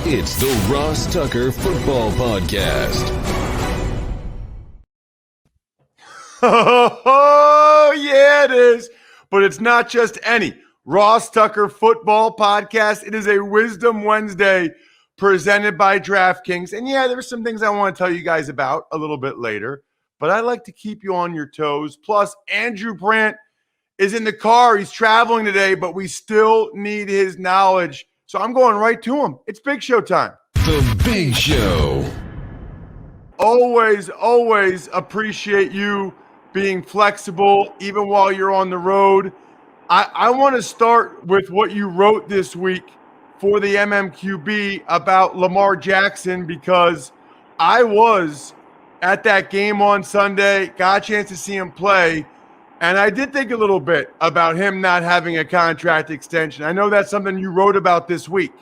It's the Ross Tucker Football Podcast. Oh, yeah, it is. But it's not just any Ross Tucker Football Podcast. It is a Wisdom Wednesday presented by DraftKings. And yeah, there's some things I want to tell you guys about a little bit later, but I like to keep you on your toes. Plus, Andrew Brandt is in the car. He's traveling today, but we still need his knowledge. So I'm going right to him. It's Big Show time. The Big Show. Always appreciate you being flexible, even while you're on the road. I want to start with what you wrote this week for the MMQB about Lamar Jackson, because I was at that game on Sunday, got a chance to see him play, and I did think a little bit about him not having a contract extension. I know that's something you wrote about this week.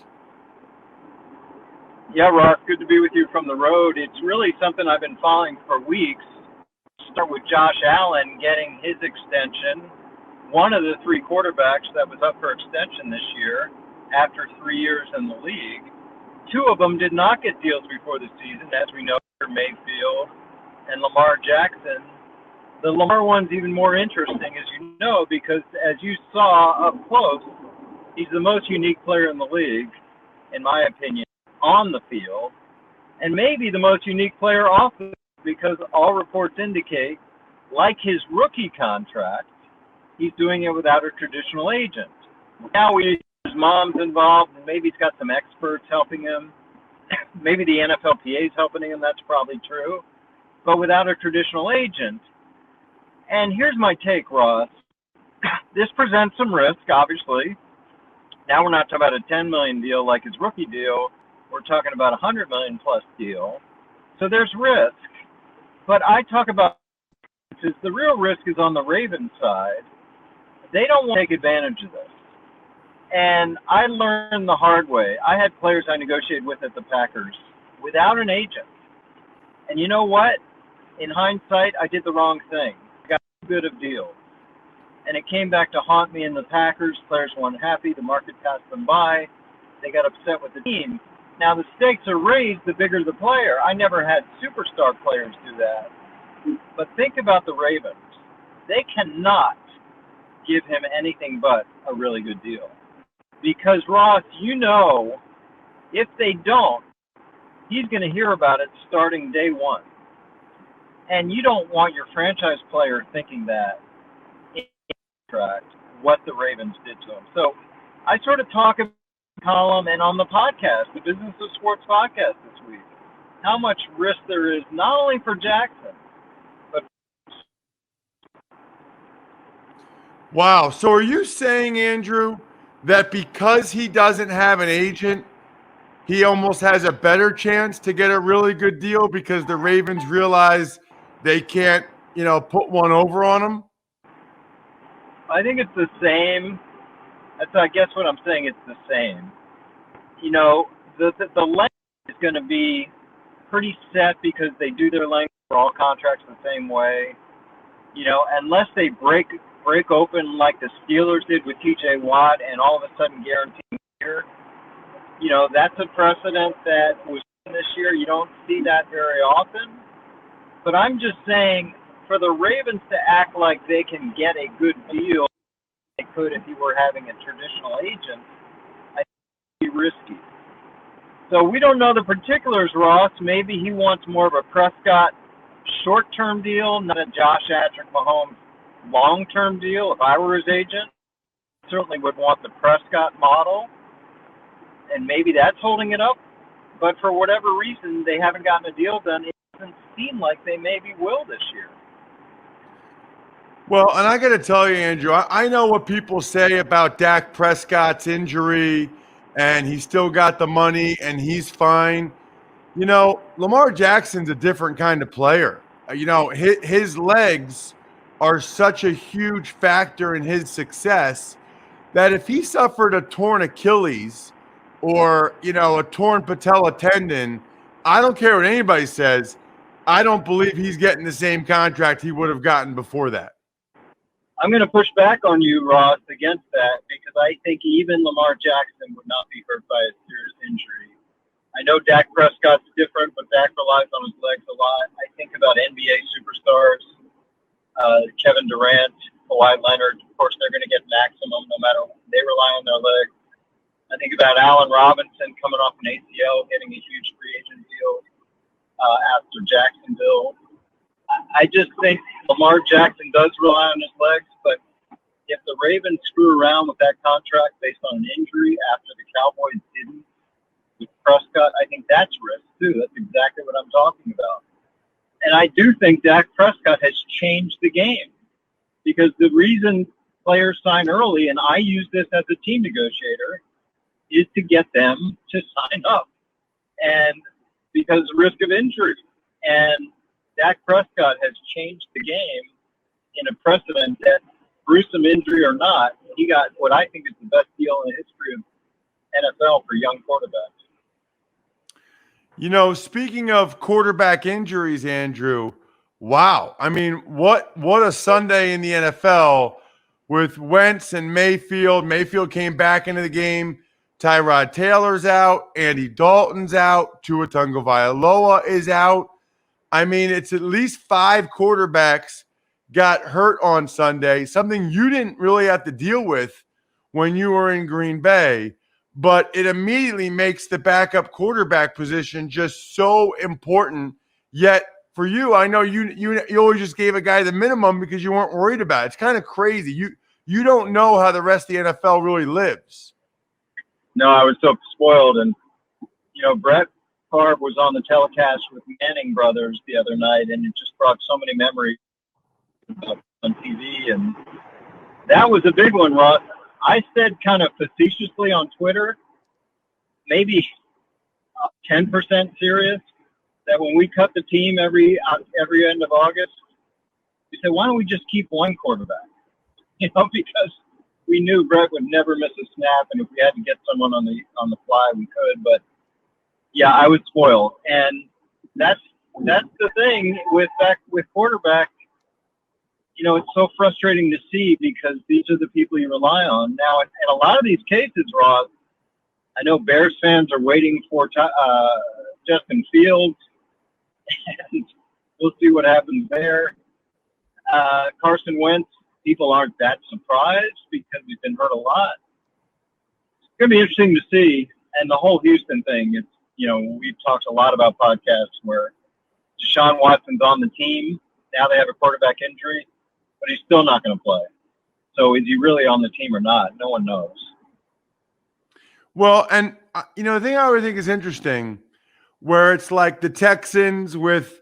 Yeah, Ross, good to be with you from the road. It's really something I've been following for weeks. Start with Josh Allen getting his extension, one of the three quarterbacks that was up for extension this year after 3 years in the league. Two of them did not get deals before the season, as we know, Mayfield and Lamar Jackson. The Lamar one's even more interesting, as you know, because as you saw up close, he's the most unique player in the league, in my opinion, on the field, and maybe the most unique player off the field, because all reports indicate, like his rookie contract, he's doing it without a traditional agent. Now his mom's involved, and maybe he's got some experts helping him. Maybe the NFLPA is helping him, that's probably true, but without a traditional agent. And here's my take, Ross. This presents some risk, obviously. Now we're not talking about a $10 million deal like his rookie deal. We're talking about a $100 million plus deal. So there's risk. But I talk about the real risk is on the Ravens side. They don't want to take advantage of this. And I learned the hard way. I had players I negotiated with at the Packers without an agent. And you know what? In hindsight, I did the wrong thing. I got too good of deals. And it came back to haunt me in the Packers. Players weren't happy. The market passed them by. They got upset with the team. Now the stakes are raised the bigger the player. I never had superstar players do that. But think about the Ravens. They cannot give him anything but a really good deal. Because, Ross, you know, if they don't, he's going to hear about it starting day one. And you don't want your franchise player thinking that in the contract, what the Ravens did to him. So I sort of talk about the column and on the podcast, the Business of Sports podcast this week, how much risk there is not only for Jackson, but Wow. So are you saying, Andrew, that because he doesn't have an agent, he almost has a better chance to get a really good deal because the Ravens realize they can't, put one over on him? I think it's the same. I guess what I'm saying, it's the same. The length is going to be pretty set because they do their length for all contracts the same way. Unless they break open like the Steelers did with TJ Watt and all of a sudden guarantee a year. That's a precedent that was this year. You don't see that very often. But I'm just saying, for the Ravens to act like they can get a good deal, they could if he were having a traditional agent, I think it would be risky. So we don't know the particulars, Ross. Maybe he wants more of a Prescott short-term deal, not a Josh Mahomes long-term deal. If I were his agent, I certainly would want the Prescott model, and maybe that's holding it up. But for whatever reason, they haven't gotten a deal done. It doesn't seem like they maybe will this year. Well, and I got to tell you, Andrew, I know what people say about Dak Prescott's injury, and he's still got the money, and he's fine. Lamar Jackson's a different kind of player. His legs are such a huge factor in his success that if he suffered a torn Achilles or, a torn patella tendon, I don't care what anybody says, I don't believe he's getting the same contract he would have gotten before that. I'm going to push back on you, Ross, against that, because I think even Lamar Jackson would not be hurt by a serious injury I know Dak Prescott's different, but Dak relies on his legs a lot. I think about NBA superstars, Kevin Durant, Kawhi Leonard. Of course, they're going to get maximum no matter what. They rely on their legs. I think about Allen Robinson coming off an ACL, getting a huge free agent deal after Jacksonville. I just think Lamar Jackson does rely on his legs, but if the Ravens screw around with that contract based on an injury after the Cowboys didn't with Prescott, I think that's risk too. That's exactly what I'm talking about. And I do think Dak Prescott has changed the game because the reason players sign early, and I use this as a team negotiator, is to get them to sign up. And because of risk of injury. And Dak Prescott has changed the game in a precedent that, gruesome injury or not, he got what I think is the best deal in the history of NFL for young quarterbacks. You know, speaking of quarterback injuries, Andrew, wow. I mean, what a Sunday in the NFL with Wentz and Mayfield. Mayfield came back into the game. Tyrod Taylor's out. Andy Dalton's out. Tua Tagovailoa is out. I mean, it's at least 5 quarterbacks got hurt on Sunday, something you didn't really have to deal with when you were in Green Bay. But it immediately makes the backup quarterback position just so important. Yet for you, I know you always just gave a guy the minimum because you weren't worried about it. It's kind of crazy. You don't know how the rest of the NFL really lives. No, I was so spoiled. And, Brett Favre was on the telecast with Manning brothers the other night, and it just brought so many memories on TV. And that was a big one, Ross. I said kind of facetiously on Twitter, maybe 10% serious, that when we cut the team every end of August, we said, why don't we just keep one quarterback? Because we knew Brett would never miss a snap, and if we had to get someone on the fly, we could. But yeah, I was spoiled, and that's the thing with quarterback. It's so frustrating to see because these are the people you rely on. Now, in a lot of these cases, Ross, I know Bears fans are waiting for Justin Fields, and we'll see what happens there. Carson Wentz, people aren't that surprised because he's been hurt a lot. It's going to be interesting to see. And the whole Houston thing, we've talked a lot about podcasts where Deshaun Watson's on the team. Now they have a quarterback injury, but he's still not going to play. So is he really on the team or not? No one knows. Well, and, the thing I would think is interesting, where it's like the Texans with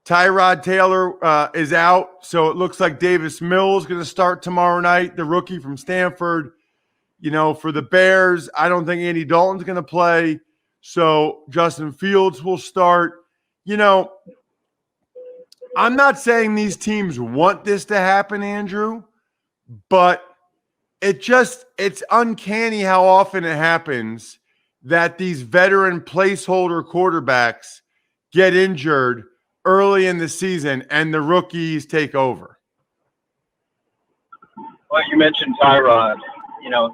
Tyrod Taylor is out, so it looks like Davis Mills is going to start tomorrow night, the rookie from Stanford. For the Bears, I don't think Andy Dalton's going to play, so Justin Fields will start. I'm not saying these teams want this to happen, Andrew, but it's uncanny how often it happens that these veteran placeholder quarterbacks get injured early in the season and the rookies take over. Well, you mentioned Tyrod.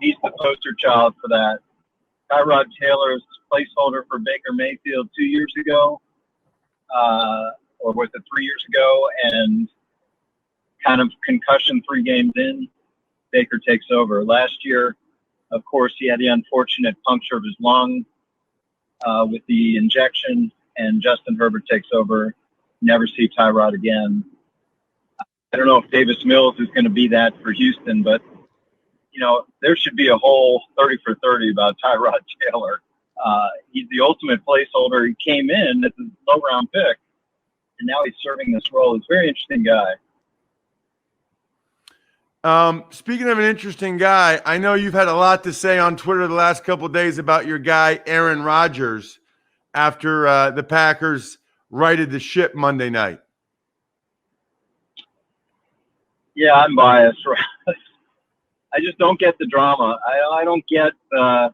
He's the poster child for that. Tyrod Taylor's placeholder for Baker Mayfield 2 years ago, or was it 3 years ago, and kind of concussion 3 games in, Baker takes over. Last year, of course, he had the unfortunate puncture of his lung with the injection, and Justin Herbert takes over. Never see Tyrod again. I don't know if Davis Mills is going to be that for Houston, but, there should be a whole 30 for 30 about Tyrod Taylor. He's the ultimate placeholder. He came in as a low-round pick, and now he's serving this role. He's a very interesting guy. Speaking of an interesting guy, I know you've had a lot to say on Twitter the last couple of days about your guy, Aaron Rodgers, after the Packers righted the ship Monday night. Yeah, I'm biased. I just don't get the drama. I don't get there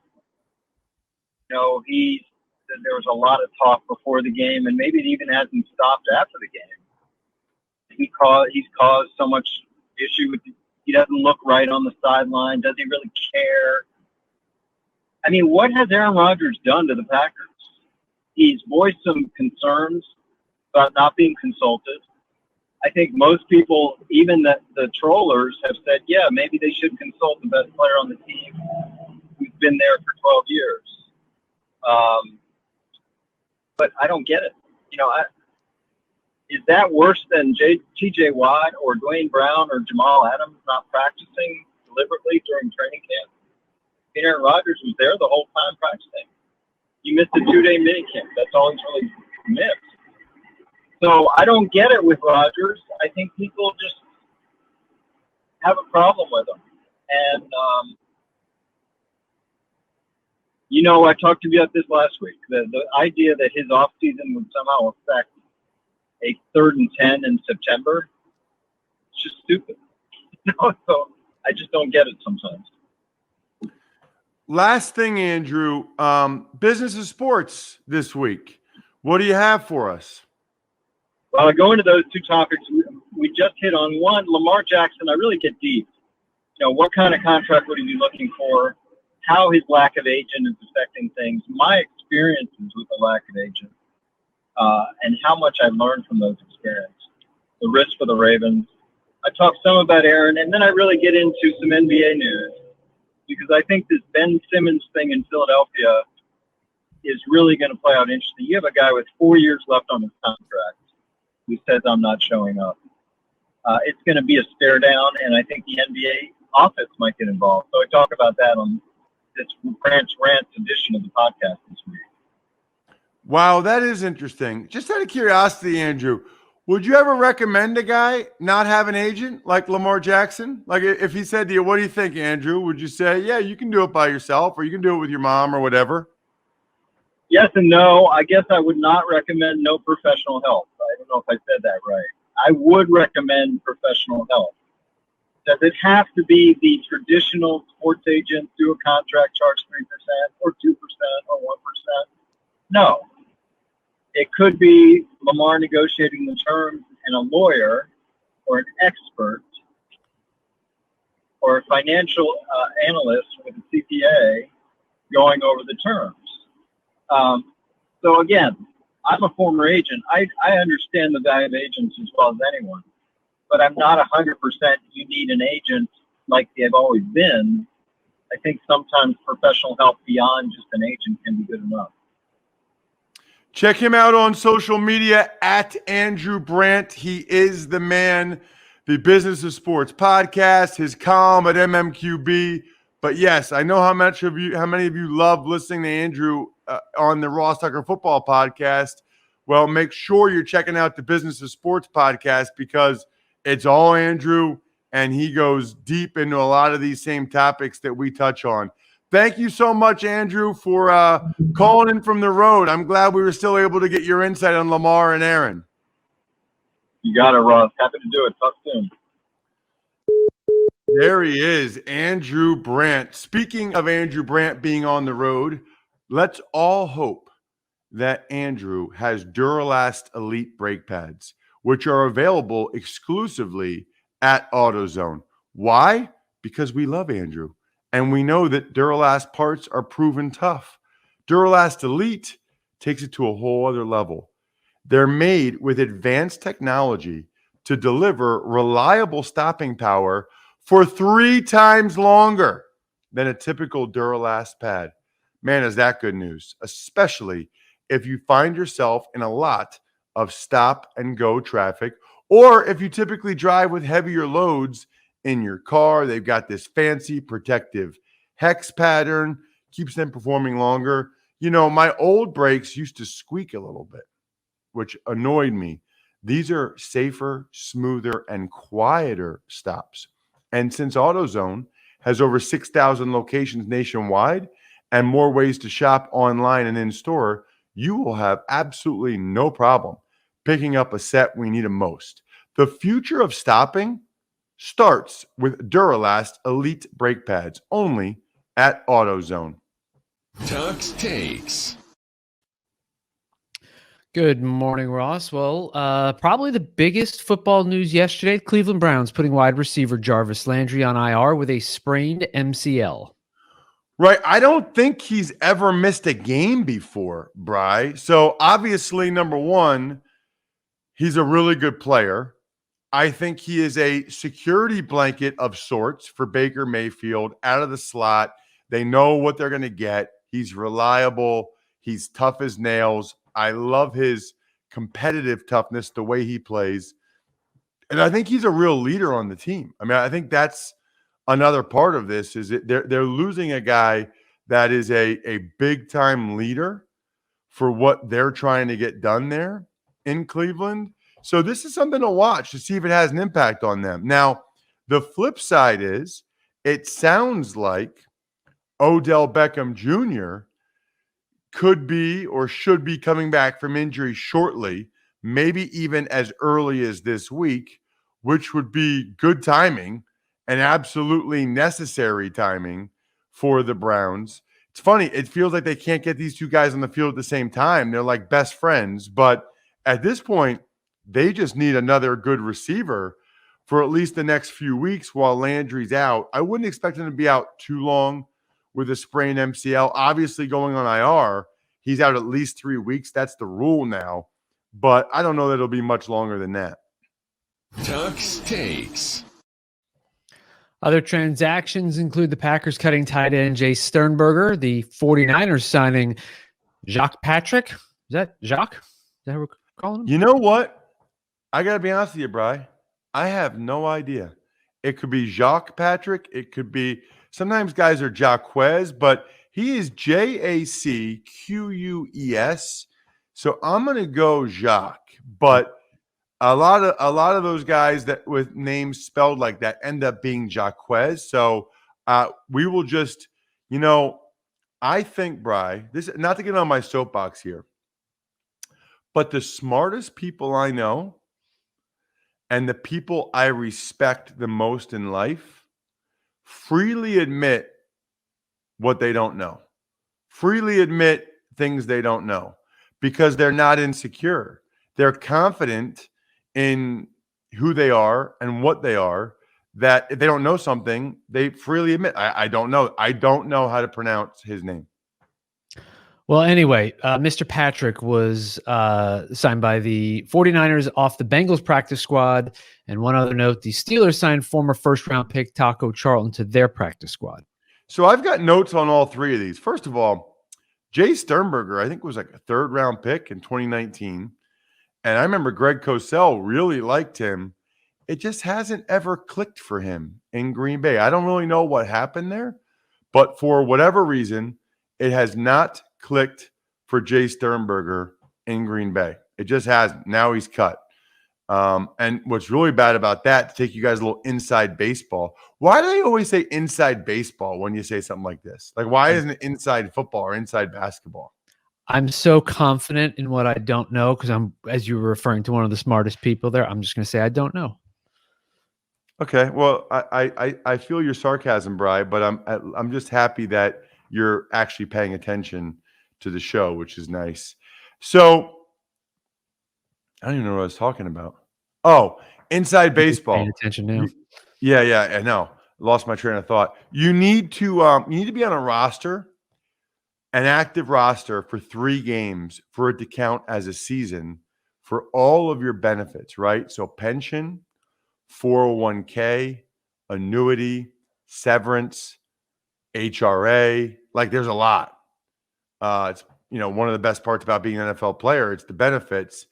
was a lot of talk before the game, and maybe it even hasn't stopped after the game. He's caused so much issue with he doesn't look right on the sideline. Does he really care? I mean, what has Aaron Rodgers done to the Packers? he's voiced some concerns about not being consulted. I think most people, even the trollers, have said, yeah, maybe they should consult the best player on the team who's been there for 12 years. But I don't get it. Is that worse than T.J. Watt or Dwayne Brown or Jamal Adams not practicing deliberately during training camp? Aaron Rodgers was there the whole time practicing. He missed a 2-day minicamp. That's all he's really missed. So I don't get it with Rodgers. I think people just have a problem with him. And, I talked to you about this last week. The idea that his offseason would somehow affect a 3rd and 10 in September, it's just stupid. So I just don't get it sometimes. Last thing, Andrew, business of sports this week. What do you have for us? Well, going to those two topics, we just hit on one. Lamar Jackson, I really get deep. What kind of contract would he be looking for? How his lack of agent is affecting things. My experiences with the lack of agent, and how much I learned from those experiences. The risk for the Ravens. I talk some about Aaron, and then I really get into some NBA news because I think this Ben Simmons thing in Philadelphia is really going to play out interesting. You have a guy with 4 years left on his contract who says, I'm not showing up. It's going to be a stare down, and I think the NBA office might get involved. So I talk about that on this Brandt Rant edition of the podcast this week. Wow, that is interesting. Just out of curiosity, Andrew, would you ever recommend a guy not have an agent like Lamar Jackson? Like if he said to you, what do you think, Andrew? Would you say, yeah, you can do it by yourself or you can do it with your mom or whatever? Yes and no. I guess I would not recommend no professional help. I don't know if I said that right. I would recommend professional help. Does it have to be the traditional sports agent, do a contract, charge 3% or 2% or 1%? No. It could be Lamar negotiating the terms and a lawyer or an expert or a financial analyst with a CPA going over the terms. So again, I'm a former agent. I understand the value of agents as well as anyone, but I'm not 100% you need an agent like they've always been. I think sometimes professional help beyond just an agent can be good enough. Check him out on social media at Andrew Brandt. He is the man, the Business of Sports podcast, his column at MMQB. But yes, I know how many of you love listening to Andrew on the Ross Tucker Football Podcast. Well, make sure you're checking out the Business of Sports podcast because it's all Andrew, and he goes deep into a lot of these same topics that we touch on. Thank you so much, Andrew, for calling in from the road. I'm glad we were still able to get your insight on Lamar and Aaron. You got it, Ross. Happy to do it. Talk soon. There he is, Andrew Brandt. Speaking of Andrew Brandt being on the road, let's all hope that Andrew has Duralast Elite brake pads, which are available exclusively at AutoZone. Why? Because we love Andrew, and we know that Duralast parts are proven tough. Duralast Elite takes it to a whole other level. They're made with advanced technology to deliver reliable stopping power for 3 times longer than a typical Duralast pad. Man, is that good news, especially if you find yourself in a lot of stop and go traffic, or if you typically drive with heavier loads in your car. They've got this fancy protective hex pattern, keeps them performing longer. My old brakes used to squeak a little bit, which annoyed me. These are safer, smoother, and quieter stops. And since AutoZone has over 6,000 locations nationwide and more ways to shop online and in-store, you will have absolutely no problem picking up a set when you need them most. The future of stopping starts with Duralast Elite brake pads, only at AutoZone. Tuck's Takes. Good morning, Ross. Well, probably the biggest football news yesterday, Cleveland Browns putting wide receiver Jarvis Landry on IR with a sprained MCL. Right. I don't think he's ever missed a game before, Bry. So obviously, number one, he's a really good player. I think he is a security blanket of sorts for Baker Mayfield out of the slot. They know what they're going to get. He's reliable. He's tough as nails. I love his competitive toughness, the way he plays. And I think he's a real leader on the team. I mean, I think that's another part of this is that they're losing a guy that is a big-time leader for what they're trying to get done there in Cleveland. So this is something to watch to see if it has an impact on them. Now, the flip side is it sounds like Odell Beckham Jr. could be or should be coming back from injury shortly, maybe even as early as this week, which would be good timing and absolutely necessary timing for the Browns. It's funny. It feels like they can't get these two guys on the field at the same time. They're like best friends. But at this point, they just need another good receiver for at least the next few weeks while Landry's out. I wouldn't expect him to be out too long with a sprained MCL. Obviously, going on IR, he's out at least 3 weeks. That's the rule now. But I don't know that it'll be much longer than that. Tuck's Takes. Other transactions include the Packers cutting tight end Jay Sternberger, the 49ers signing Jacques Patrick. Is that Jacques? Is that how we're calling him? You know what? I got to be honest with you, Bri. I have no idea. It could be Jacques Patrick. It could be – sometimes guys are Jaquez, but he is Jacqueus. So I'm going to go Jacques. But a lot of those guys that with names spelled like that end up being Jaquez. So we will just, I think, Bri, this not to get on my soapbox here, but the smartest people I know and the people I respect the most in life freely admit what they don't know, freely admit things they don't know because they're not insecure. They're confident in who they are and what they are, that if they don't know something, they freely admit, I don't know. I don't know how to pronounce his name. Well, anyway, Mr. Patrick was signed by the 49ers off the Bengals practice squad. And one other note, the Steelers signed former first-round pick Taco Charlton to their practice squad. So I've got notes on all three of these. First of all, Jay Sternberger, I think, was like a third-round pick in 2019. And I remember Greg Cosell really liked him. It just hasn't ever clicked for him in Green Bay. I don't really know what happened there, but for whatever reason, it has not clicked for Jay Sternberger in Green Bay. It just hasn't. Now he's cut. And what's really bad about that, to take you guys a little inside baseball, why do they always say inside baseball when you say something like this? Like, why isn't it inside football or inside basketball? I'm so confident in what I don't know because I'm, as you were referring to one of the smartest people there, I'm just going to say I don't know. Okay, well, I feel your sarcasm, Bri, but I'm just happy that you're actually paying attention to the show, which is nice. So I don't even know what I was talking about. Oh, inside baseball. Paying attention now. Yeah, I know. Lost my train of thought. You need to be on a roster, an active roster for 3 games for it to count as a season for all of your benefits, right? So pension, 401k, annuity, severance, HRA, like there's a lot. It's one of the best parts about being an NFL player, it's the benefits.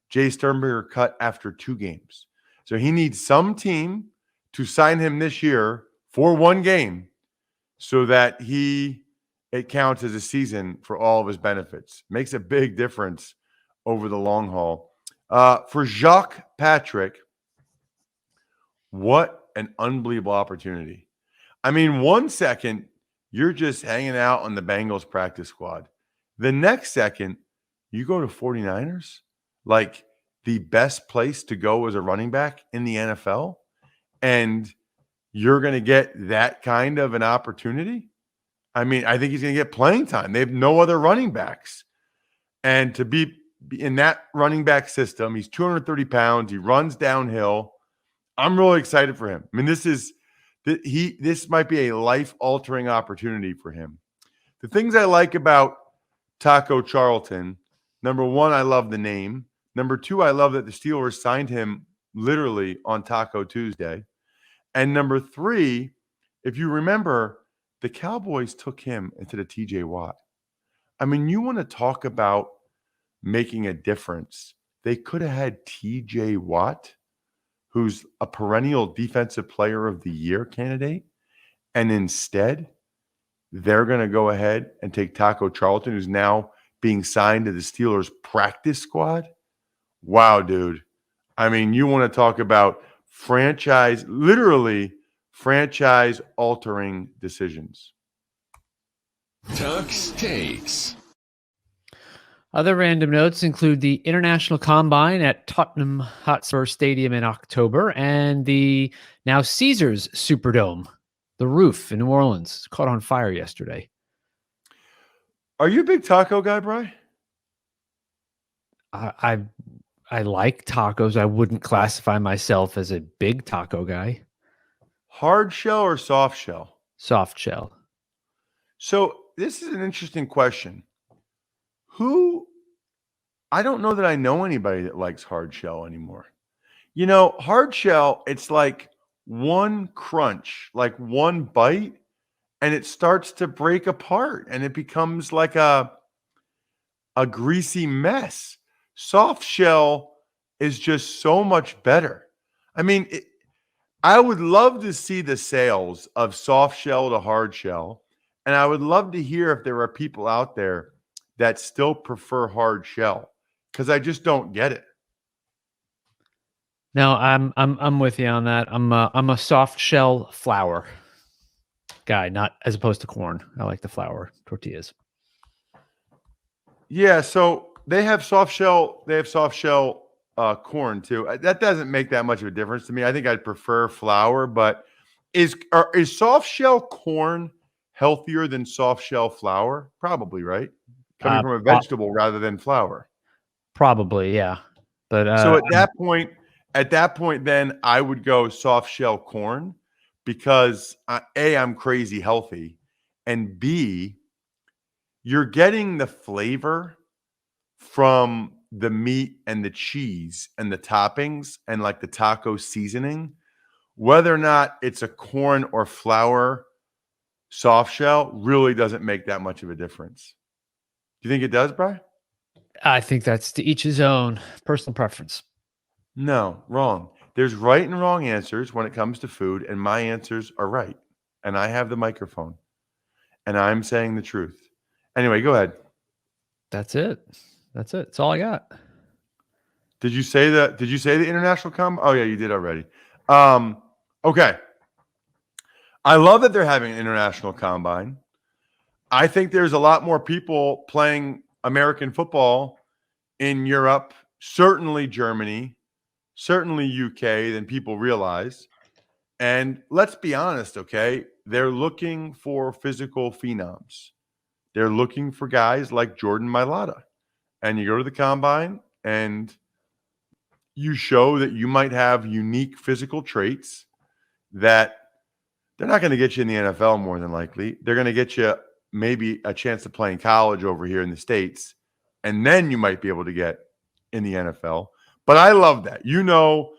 Jay Sternberger cut after 2 games. So he needs some team to sign him this year for 1 game so that it counts as a season for all of his benefits. Makes a big difference over the long haul. For Jacques Patrick, what an unbelievable opportunity. I mean, 1 second, you're just hanging out on the Bengals practice squad. The next second, you go to 49ers, like the best place to go as a running back in the NFL, and you're going to get that kind of an opportunity. I mean, I think he's going to get playing time. They have no other running backs. And to be in that running back system, he's 230 pounds. He runs downhill. I'm really excited for him. I mean, this might be a life-altering opportunity for him. The things I like about Taco Charlton, number one, I love the name. Number two, I love that the Steelers signed him literally on Taco Tuesday. And number three, if you remember, the Cowboys took him into the TJ Watt. I mean, you want to talk about making a difference. They could have had TJ Watt, who's a perennial defensive player of the year candidate. And instead, they're going to go ahead and take Taco Charlton, who's now being signed to the Steelers practice squad. Wow, dude. I mean, you want to talk about literally franchise-altering decisions. Tuck's Takes. Other random notes include the International Combine at Tottenham Hotspur Stadium in October and the now Caesars Superdome. The roof in New Orleans caught on fire yesterday. Are you a big taco guy, Bri? I like tacos. I wouldn't classify myself as a big taco guy. Hard shell or soft shell? Soft shell. So this is an interesting question. I don't know that I know anybody that likes hard shell anymore. You know, hard shell, it's like one crunch, like one bite, and it starts to break apart and it becomes like a greasy mess. Soft shell is just so much better. I mean, I would love to see the sales of soft shell to hard shell, and I would love to hear if there are people out there that still prefer hard shell, because I just don't get it. No, I'm with you on that. I'm a soft shell flour guy, not as opposed to corn. I like the flour tortillas. Yeah, so they have soft shell. They have soft shell corn too. That doesn't make that much of a difference to me. I think I'd prefer flour, but is soft shell corn healthier than soft shell flour? Probably, right? Coming from a vegetable rather than flour. Probably, yeah. But so at that point, then I would go soft shell corn because A, I'm crazy healthy, and B, you're getting the flavor from the meat and the cheese and the toppings and like the taco seasoning, whether or not it's a corn or flour soft shell really doesn't make that much of a difference. Do you think it does, Bri? I think that's to each his own, personal preference. No, wrong. There's right and wrong answers when it comes to food, and my answers are right. And I have the microphone, and I'm saying the truth. Anyway, go ahead. That's it. That's all I got. Did you say the international Oh yeah, you did already. Okay. I love that they're having an international combine. I think there's a lot more people playing American football in Europe, certainly Germany, certainly UK, than people realize. And let's be honest, okay? They're looking for physical phenoms. They're looking for guys like Jordan Mailata. And you go to the combine and you show that you might have unique physical traits that they're not going to get you in the NFL more than likely. They're going to get you maybe a chance to play in college over here in the States, and then you might be able to get in the NFL. But I love that. You know,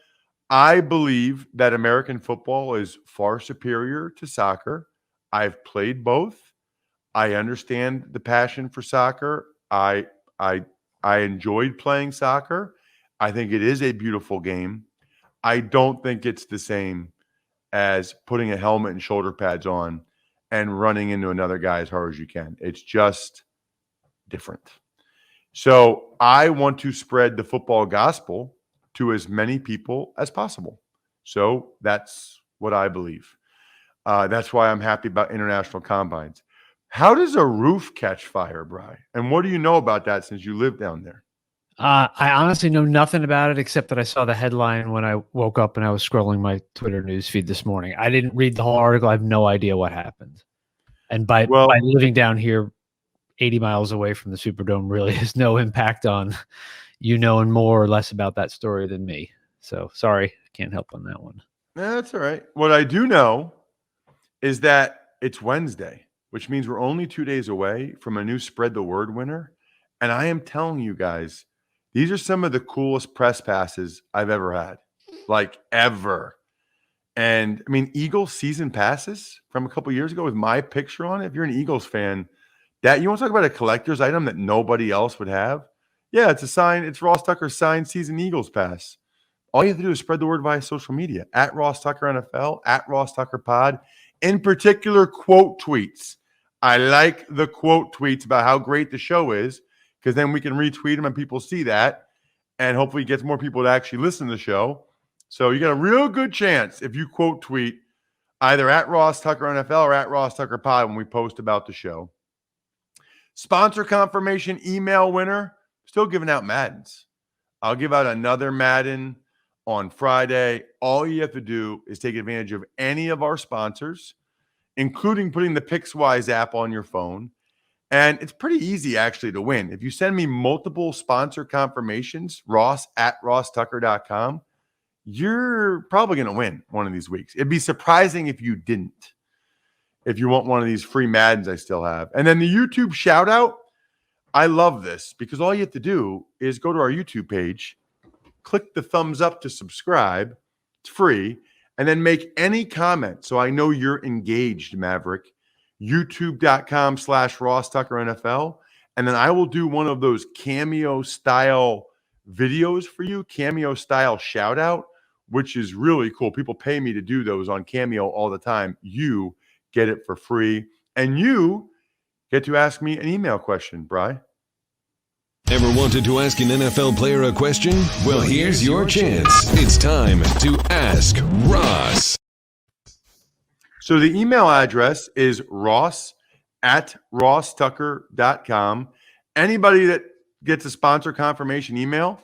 I believe that American football is far superior to soccer. I've played both. I understand the passion for soccer. I enjoyed playing soccer. I think it is a beautiful game. I don't think it's the same as putting a helmet and shoulder pads on and running into another guy as hard as you can. It's just different. So I want to spread the football gospel to as many people as possible. So that's what I believe. That's why I'm happy about international combines. How does a roof catch fire, Bri? And what do you know about that since you live down there? I honestly know nothing about it except that I saw the headline when I woke up and I was scrolling my Twitter news feed this morning. I didn't read the whole article. I have no idea what happened. And by living down here 80 miles away from the Superdome really has no impact on you knowing more or less about that story than me. So sorry, can't help on that one. That's all right. What I do know is that it's Wednesday. which means we're only 2 days away from a new Spread the Word winner. And I am telling you guys, these are some of the coolest press passes I've ever had, like ever. And I mean, Eagles season passes from a couple years ago with my picture on it. If you're an Eagles fan, that you want to talk about a collector's item that nobody else would have? Yeah, it's a sign. It's Ross Tucker's signed season Eagles pass. All you have to do is spread the word via social media at Ross Tucker NFL, at Ross Tucker Pod. In particular, quote tweets. I like the quote tweets about how great the show is, because then we can retweet them and people see that, and hopefully it gets more people to actually listen to the show. So you got a real good chance if you quote tweet either at Ross Tucker NFL or at Ross Tucker Pod when we post about the show. Sponsor confirmation email winner, still giving out Maddens. I'll give out another Madden on Friday. All you have to do is take advantage of any of our sponsors, including putting the Pickswise app on your phone. And it's pretty easy, actually, to win. If you send me multiple sponsor confirmations, Ross at rosstucker.com, you're probably going to win one of these weeks. It'd be surprising if you didn't, if you want one of these free Maddens I still have. And then the YouTube shout out, I love this because all you have to do is go to our YouTube page, click the thumbs up to subscribe. It's free. And then make any comment so I know you're engaged, Maverick. YouTube.com/Ross Tucker NFL. And then I will do one of those cameo style videos for you, cameo style shout out, which is really cool. People pay me to do those on Cameo all the time. You get it for free. And you get to ask me an email question, Bri. Ever wanted to ask an NFL player a question? Well, here's your chance. It's time to Ask Ross. So the email address is ross at rosstucker.com. Anybody that gets a sponsor confirmation email,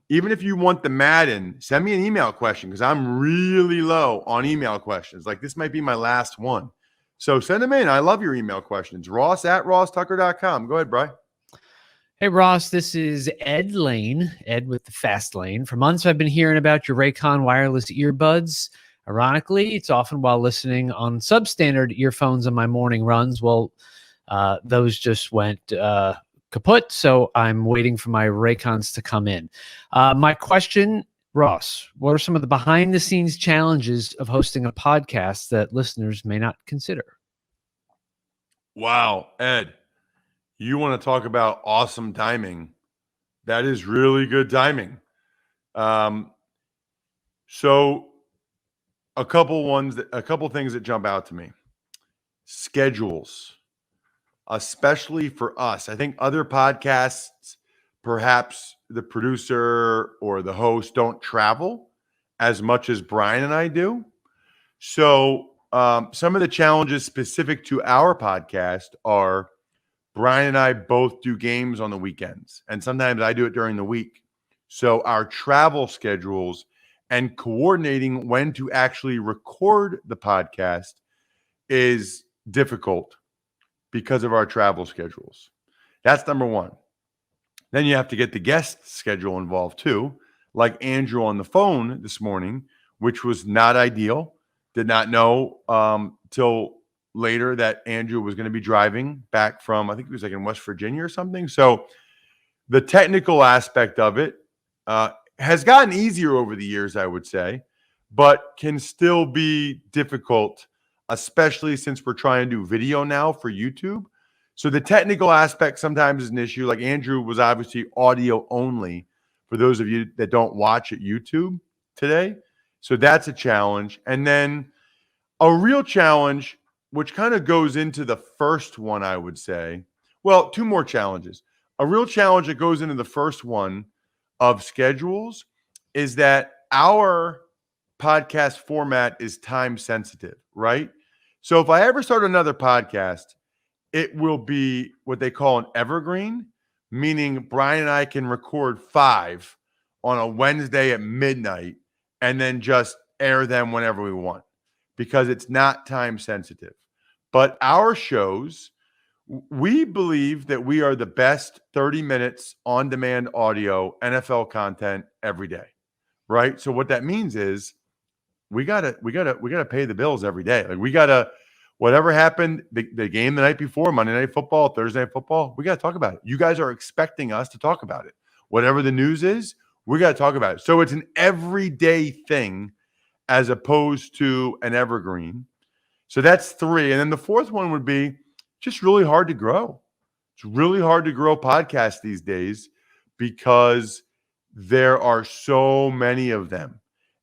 even if you want the Madden, send me an email question because I'm really low on email questions. Like this might be my last one. So send them in. I love your email questions. Ross at rosstucker.com. Go ahead, Bri. Hey, Ross, this is Ed Lane, Ed with the fast lane. For months, I've been hearing about your Raycon wireless earbuds. Ironically, it's often while listening on substandard earphones on my morning runs. Well, those just went kaput, so I'm waiting for my Raycons to come in. My question, Ross, what are some of the behind-the-scenes challenges of hosting a podcast that listeners may not consider? Wow, Ed. You want to talk about awesome timing. That is really good timing. So a couple things that jump out to me. Schedules, especially for us. I think other podcasts, perhaps the producer or the host don't travel as much as Brian and I do. So some of the challenges specific to our podcast are Brian and I both do games on the weekends, and sometimes I do it during the week. So our travel schedules and coordinating when to actually record the podcast is difficult because of our travel schedules. That's number one. Then you have to get the guest schedule involved too, like Andrew on the phone this morning, which was not ideal. Did not know till later that Andrew was going to be driving back from, I think he was like in West Virginia or something. So the technical aspect of it has gotten easier over the years, I would say, but can still be difficult, especially since we're trying to do video now for YouTube. So the technical aspect sometimes is an issue. Like Andrew was obviously audio only for those of you that don't watch at YouTube today. So that's a challenge. And then a real challenge, which kind of goes into the first one, I would say. Well, two more challenges. A real challenge that goes into the first one of schedules is that our podcast format is time sensitive, right? So if I ever start another podcast, it will be what they call an evergreen, meaning Brian and I can record 5 on a Wednesday at midnight and then just air them whenever we want because it's not time sensitive. But our shows, we believe that we are the best 30 minutes on-demand audio NFL content every day, right? So what that means is we gotta pay the bills every day. Like we gotta whatever happened, the game the night before, Monday Night Football, Thursday Night Football, we got to talk about it. You guys are expecting us to talk about it. Whatever the news is, we got to talk about it. So it's an everyday thing as opposed to an evergreen. So that's 3. And then the fourth one would be just really hard to grow. It's really hard to grow podcasts these days because there are so many of them.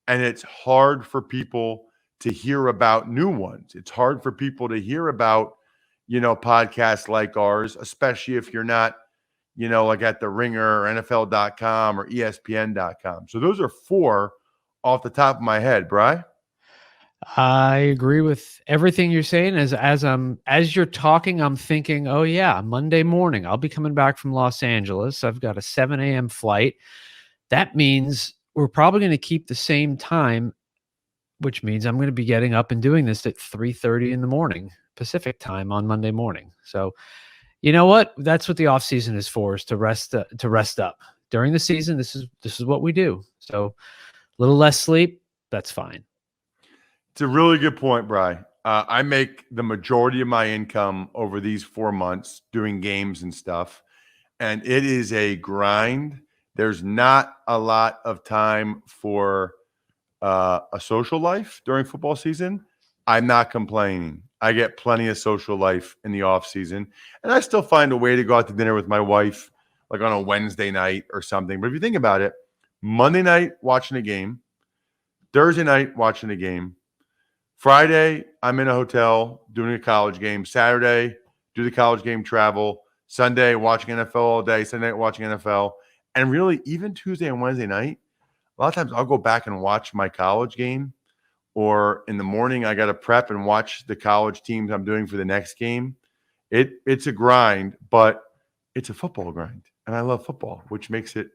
And it's hard for people to hear about new ones. It's hard for people to hear about, podcasts like ours, especially if you're not, like at The Ringer or NFL.com or ESPN.com. So those are 4 off the top of my head, Bri. I agree with everything you're saying. As you're talking, I'm thinking, oh yeah, Monday morning, I'll be coming back from Los Angeles. I've got a 7 a.m. flight. That means we're probably going to keep the same time, which means I'm going to be getting up and doing this at 3:30 in the morning Pacific time on Monday morning. So you know what? That's what the off season is for, is to rest up. During the season, this is what we do. So a little less sleep, that's fine. It's a really good point, Bri. I make the majority of my income over these 4 months doing games and stuff, and it is a grind. There's not a lot of time for a social life during football season. I'm not complaining. I get plenty of social life in the off season, and I still find a way to go out to dinner with my wife, like on a Wednesday night or something. But if you think about it, Monday night watching a game, Thursday night watching a game, Friday, I'm in a hotel doing a college game. Saturday, do the college game, travel. Sunday, watching NFL all day. Sunday night, watching NFL. And really, even Tuesday and Wednesday night, a lot of times I'll go back and watch my college game. Or in the morning, I got to prep and watch the college teams I'm doing for the next game. It's a grind, but it's a football grind. And I love football, which makes it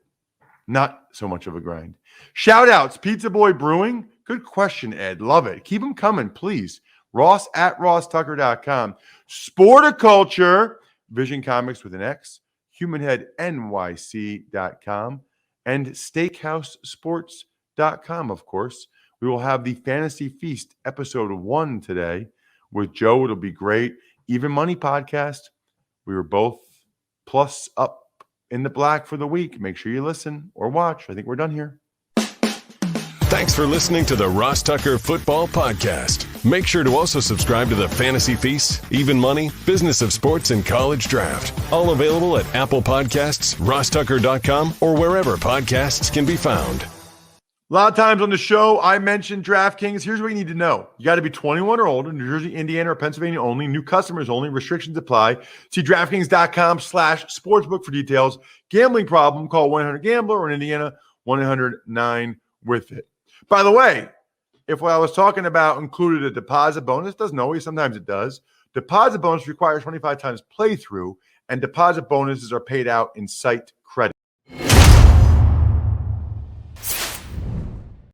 not so much of a grind. Shout outs, Pizza Boy Brewing. Good question, Ed. Love it. Keep them coming, please. Ross at rosstucker.com. Sporticulture, Vision Comics with an X, HumanHeadNYC.com, and SteakhouseSports.com, of course. We will have the Fantasy Feast episode 1 today with Joe. It'll be great. Even Money podcast. We were both plus up in the black for the week. Make sure you listen or watch. I think we're done here. Thanks for listening to the Ross Tucker Football Podcast. Make sure to also subscribe to the Fantasy Feast, Even Money, Business of Sports, and College Draft. All available at Apple Podcasts, rosstucker.com, or wherever podcasts can be found. A lot of times on the show, I mentioned DraftKings. Here's what you need to know. You got to be 21 or older, New Jersey, Indiana, or Pennsylvania only. New customers only. Restrictions apply. See DraftKings.com/sportsbook for details. Gambling problem, call 1-800-GAMBLER, or in Indiana, 1-800-9-WITH-IT. By the way, if what I was talking about included a deposit bonus, doesn't always, sometimes it does. Deposit bonus requires 25 times playthrough, and deposit bonuses are paid out in site credit.